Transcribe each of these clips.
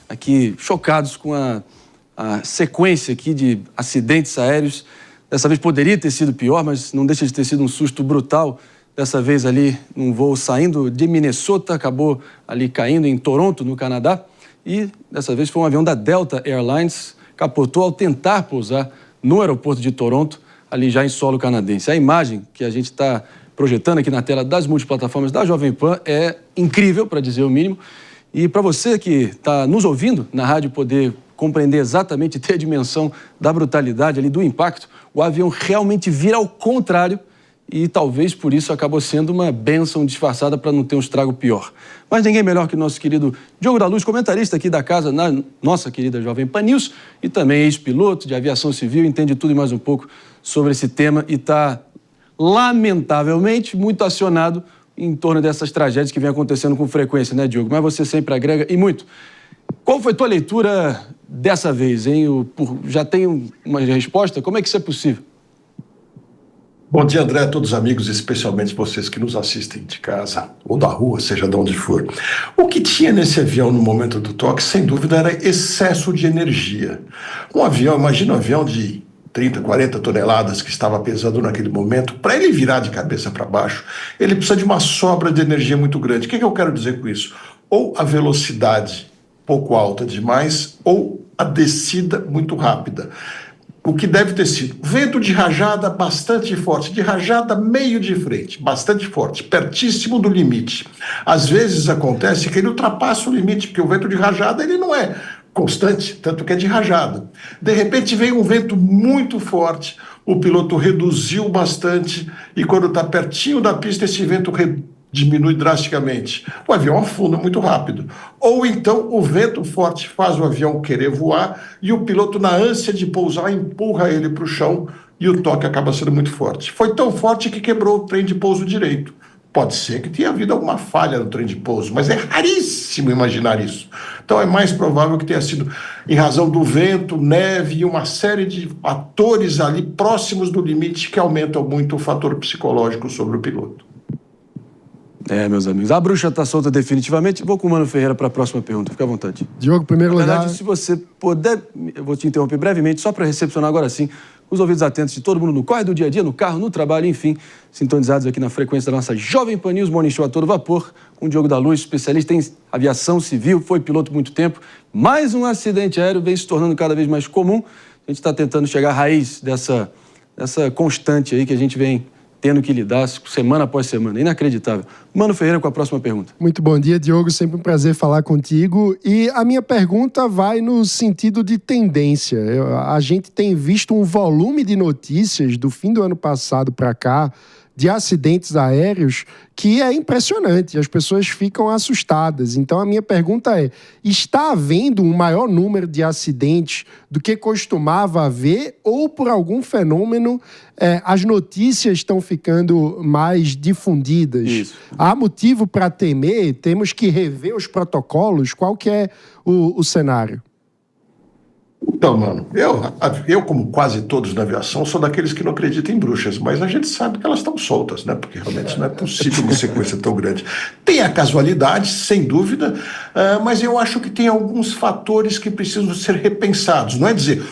aqui chocados com a sequência aqui de acidentes aéreos. Dessa vez poderia ter sido pior, mas não deixa de ter sido um susto brutal. Dessa vez ali, num voo saindo de Minnesota, acabou ali caindo em Toronto, no Canadá. E dessa vez foi um avião da Delta Airlines, capotou ao tentar pousar no aeroporto de Toronto, ali já em solo canadense. A imagem que a gente está projetando aqui na tela das multiplataformas da Jovem Pan é incrível, para dizer o mínimo. E para você que está nos ouvindo na rádio poder compreender exatamente, ter a dimensão da brutalidade ali, do impacto, o avião realmente vira ao contrário e talvez por isso acabou sendo uma bênção disfarçada para não ter um estrago pior. Mas ninguém melhor que o nosso querido Diogo da Luz, comentarista aqui da casa na nossa querida Jovem Pan News e também ex-piloto de aviação civil, entende tudo e mais um pouco sobre esse tema e está, lamentavelmente, muito acionado em torno dessas tragédias que vem acontecendo com frequência, né, Diogo? Mas você sempre agrega e muito. Qual foi a tua leitura dessa vez, hein? Já tem uma resposta? Como é que isso é possível? Bom dia, André, a todos os amigos, especialmente vocês que nos assistem de casa ou da rua, seja de onde for. O que tinha nesse avião no momento do toque, sem dúvida, era excesso de energia. Um avião, imagina um avião de 30, 40 toneladas que estava pesando naquele momento, para ele virar de cabeça para baixo, ele precisa de uma sobra de energia muito grande. O que eu quero dizer com isso? Ou a velocidade pouco alta demais, ou a descida muito rápida. O que deve ter sido vento de rajada bastante forte, de rajada meio de frente, bastante forte, pertíssimo do limite. Às vezes acontece que ele ultrapassa o limite, porque o vento de rajada ele não é constante, tanto que é de rajada. De repente vem um vento muito forte, o piloto reduziu bastante e quando está pertinho da pista esse vento diminui drasticamente. O avião afunda muito rápido. Ou então o vento forte faz o avião querer voar e o piloto, na ânsia de pousar, empurra ele para o chão e o toque acaba sendo muito forte. Foi tão forte que quebrou o trem de pouso direito. Pode ser que tenha havido alguma falha no trem de pouso, mas é raríssimo imaginar isso. Então é mais provável que tenha sido em razão do vento, neve e uma série de fatores ali próximos do limite que aumentam muito o fator psicológico sobre o piloto. Meus amigos, a bruxa está solta definitivamente. Vou com o Mano Ferreira para a próxima pergunta. Fica à vontade. Diogo, primeiro lugar... Na verdade, se você puder, eu vou te interromper brevemente, só para recepcionar agora sim os ouvidos atentos de todo mundo no corre do dia a dia, no carro, no trabalho, enfim, sintonizados aqui na frequência da nossa Jovem Pan News Morning Show a todo vapor, com o Diogo da Luz, especialista em aviação civil, foi piloto muito tempo. Mais um acidente aéreo vem se tornando cada vez mais comum. A gente está tentando chegar à raiz dessa constante aí que a gente vem tendo que lidar semana após semana. Inacreditável. Mano Ferreira com a próxima pergunta. Muito bom dia, Diogo. Sempre um prazer falar contigo. E a minha pergunta vai no sentido de tendência. A gente tem visto um volume de notícias do fim do ano passado para cá, de acidentes aéreos, que é impressionante. As pessoas ficam assustadas. Então, a minha pergunta é, está havendo um maior número de acidentes do que costumava haver ou, por algum fenômeno, as notícias estão ficando mais difundidas? Isso. Há motivo para temer? Temos que rever os protocolos? Qual que é o cenário? Então, mano, eu, como quase todos na aviação, sou daqueles que não acreditam em bruxas, mas a gente sabe que elas estão soltas, né? Porque realmente não é possível uma sequência tão grande. Tem a casualidade, sem dúvida, mas eu acho que tem alguns fatores que precisam ser repensados. Não é dizer,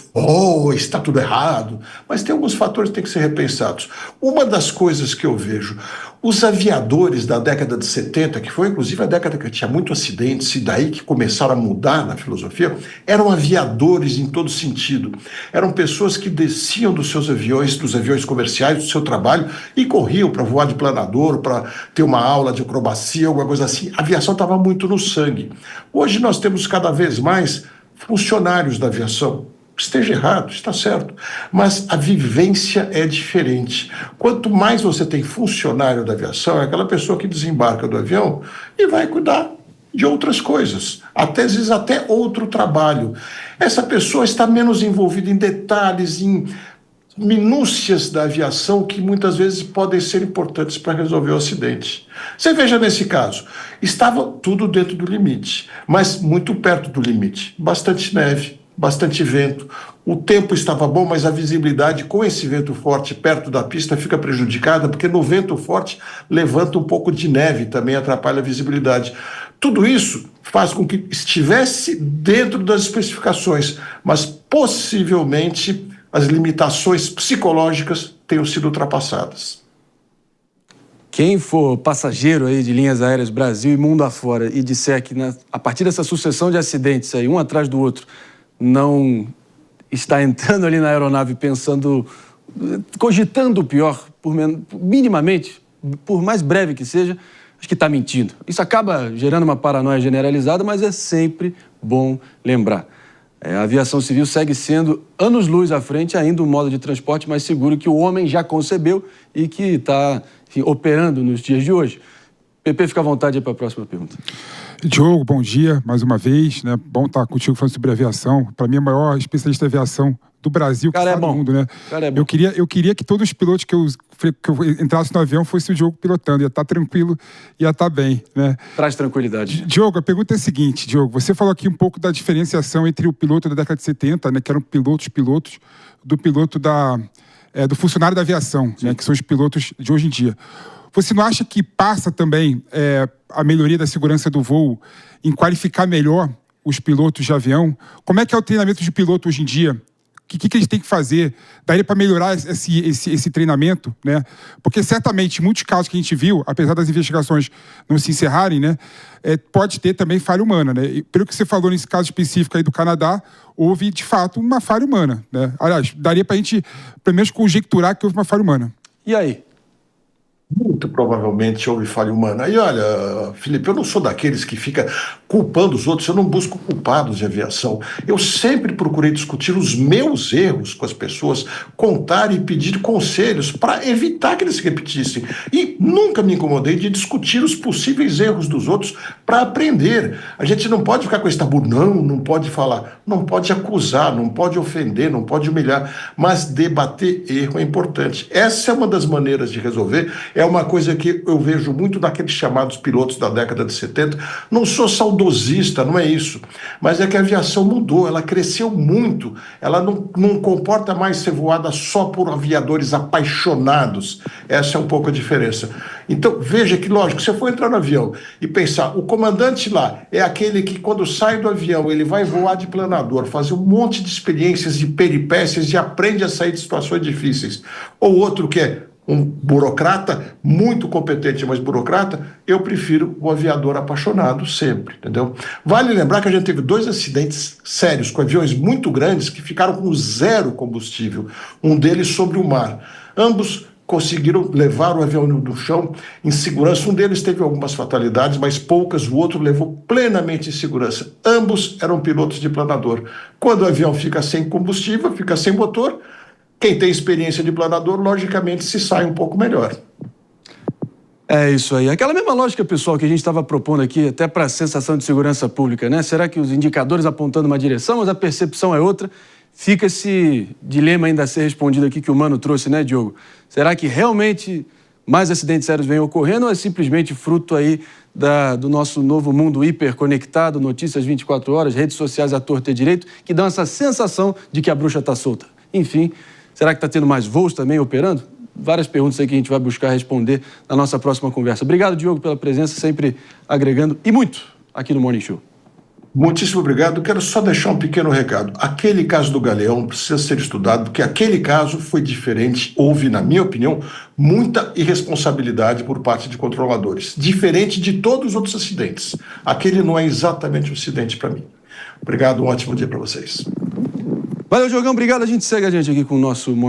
está tudo errado, mas tem alguns fatores que têm que ser repensados. Uma das coisas que eu vejo, os aviadores da década de 70, que foi inclusive a década que tinha muito acidentes, e daí que começaram a mudar na filosofia, eram aviadores em todo sentido. Eram pessoas que desciam dos seus aviões, dos aviões comerciais, do seu trabalho, e corriam para voar de planador, para ter uma aula de acrobacia, alguma coisa assim. A aviação estava muito no sangue. Hoje nós temos cada vez mais funcionários da aviação. Esteja errado, está certo, mas a vivência é diferente. Quanto mais você tem funcionário da aviação, é aquela pessoa que desembarca do avião e vai cuidar de outras coisas, às vezes até outro trabalho. Essa pessoa está menos envolvida em detalhes, em minúcias da aviação que muitas vezes podem ser importantes para resolver o acidente. Você veja nesse caso, estava tudo dentro do limite, mas muito perto do limite, bastante neve, bastante vento, o tempo estava bom, mas a visibilidade com esse vento forte perto da pista fica prejudicada, porque no vento forte levanta um pouco de neve, também atrapalha a visibilidade. Tudo isso faz com que estivesse dentro das especificações, mas possivelmente as limitações psicológicas tenham sido ultrapassadas. Quem for passageiro aí de linhas aéreas Brasil e mundo afora e disser que a partir dessa sucessão de acidentes aí, um atrás do outro, não está entrando ali na aeronave pensando, cogitando o pior, minimamente, por mais breve que seja, acho que está mentindo. Isso acaba gerando uma paranoia generalizada, mas é sempre bom lembrar. A aviação civil segue sendo anos-luz à frente ainda um modo de transporte mais seguro que o homem já concebeu e que está operando nos dias de hoje. Pepe, fica à vontade aí para a próxima pergunta. Diogo, bom dia, mais uma vez, né? Bom estar contigo falando sobre aviação. Para mim, é o maior especialista de aviação do Brasil, que do mundo, né? Eu queria que todos os pilotos que eu entrasse no avião fosse o Diogo pilotando, ia estar tranquilo, ia estar bem, né? Traz tranquilidade. Diogo, a pergunta é a seguinte, Diogo, você falou aqui um pouco da diferenciação entre o piloto da década de 70, né, que eram pilotos, do piloto do funcionário da aviação, né, que são os pilotos de hoje em dia. Você não acha que passa também a melhoria da segurança do voo em qualificar melhor os pilotos de avião? Como é que é o treinamento de piloto hoje em dia? O que eles têm que fazer? Daria para melhorar esse treinamento, né? Porque certamente, em muitos casos que a gente viu, apesar das investigações não se encerrarem, né, pode ter também falha humana, né? E pelo que você falou nesse caso específico aí do Canadá, houve, de fato, uma falha humana, né? Aliás, daria para a gente, pelo menos, conjecturar que houve uma falha humana. E aí? Muito provavelmente houve falha humana. E olha, Felipe, eu não sou daqueles que fica culpando os outros, eu não busco culpados de aviação. Eu sempre procurei discutir os meus erros com as pessoas, contar e pedir conselhos para evitar que eles se repetissem. E nunca me incomodei de discutir os possíveis erros dos outros para aprender. A gente não pode ficar com esse tabu, não pode falar, não pode acusar, não pode ofender, não pode humilhar, mas debater erro é importante. Essa é uma das maneiras de resolver. É uma coisa que eu vejo muito daqueles chamados pilotos da década de 70. Não sou saudosista, não é isso. Mas é que a aviação mudou, ela cresceu muito. Ela não comporta mais ser voada só por aviadores apaixonados. Essa é um pouco a diferença. Então, veja que, lógico, se eu for entrar no avião e pensar, o comandante lá é aquele que, quando sai do avião, ele vai voar de planador, fazer um monte de experiências, de peripécias e aprende a sair de situações difíceis. Ou outro que é um burocrata, muito competente, mas burocrata, eu prefiro o aviador apaixonado sempre, entendeu? Vale lembrar que a gente teve 2 acidentes sérios com aviões muito grandes que ficaram com 0 combustível, um deles sobre o mar. Ambos conseguiram levar o avião do chão em segurança. Um deles teve algumas fatalidades, mas poucas. O outro levou plenamente em segurança. Ambos eram pilotos de planador. Quando o avião fica sem combustível, fica sem motor, quem tem experiência de planador, logicamente, se sai um pouco melhor. É isso aí. Aquela mesma lógica, pessoal, que a gente estava propondo aqui, até para a sensação de segurança pública, né? Será que os indicadores apontando uma direção, mas a percepção é outra? Fica esse dilema ainda a ser respondido aqui que o Mano trouxe, né, Diogo? Será que realmente mais acidentes sérios vêm ocorrendo ou é simplesmente fruto aí do nosso novo mundo hiperconectado, notícias 24 horas, redes sociais à torta e direito, que dão essa sensação de que a bruxa está solta? Enfim, será que está tendo mais voos também operando? Várias perguntas aí que a gente vai buscar responder na nossa próxima conversa. Obrigado, Diogo, pela presença, sempre agregando e muito aqui no Morning Show. Muitíssimo obrigado. Quero só deixar um pequeno recado. Aquele caso do Galeão precisa ser estudado, porque aquele caso foi diferente. Houve, na minha opinião, muita irresponsabilidade por parte de controladores. Diferente de todos os outros acidentes. Aquele não é exatamente um acidente para mim. Obrigado, um ótimo dia para vocês. Valeu, Diogão. Obrigado. A gente segue aqui com o nosso Morning